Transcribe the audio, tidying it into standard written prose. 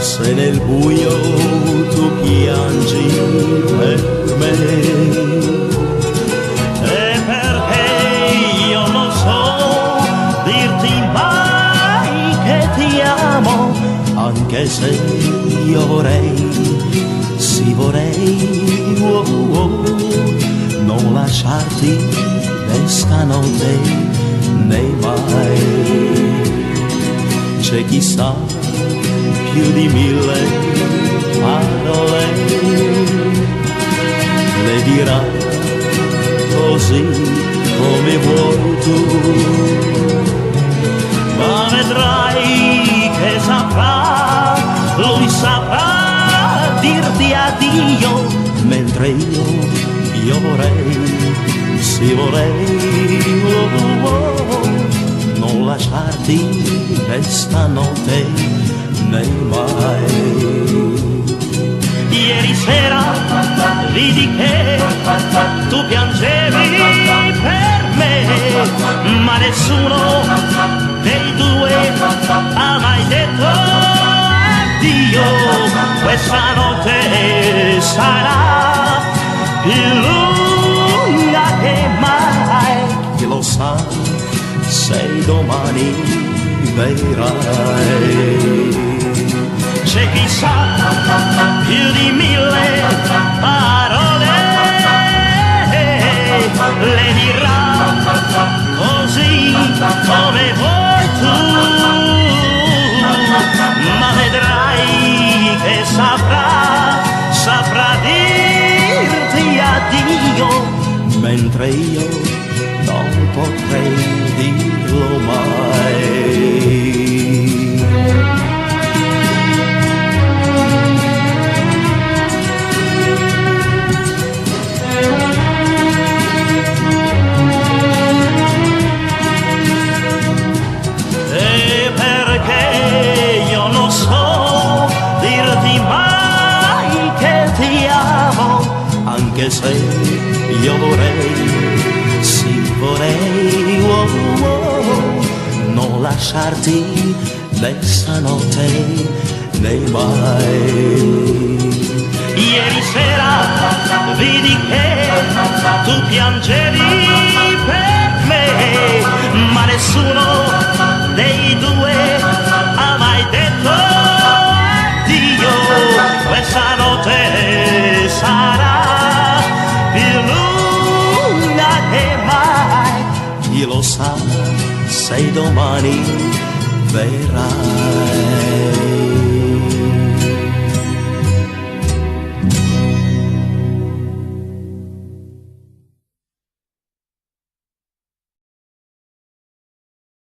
se nel buio tu piangi per me. E perché io non so dirti mai che ti amo, anche se io vorrei, sì vorrei, non lasciarti né stanotte né mai. C'è chi sa più di 1000 parole, le dirà così come vuoi tu, ma vedrai che saprà, lui saprà dirti addio, mentre io vorrei, sì vorrei, non lasciarti né stanotte né mai. Ieri sera vidi che tu piangevi per me, ma nessuno dei due ha mai detto addio. Questa notte sarà più lunga che mai, chi lo sa se domani vedrai. C'è chi sa più di 1000 parole, le dirà così come vuoi tu, ma vedrai che saprà dirti addio, mentre io non potrei dirlo mai. Anche se io vorrei, sì vorrei, non lasciarti né stanotte né mai. Ieri sera vidi che tu piangevi per me, ma nessuno dei due ha mai detto addio. Questa notte sarà più lunga che mai, chi lo sa se domani verrà.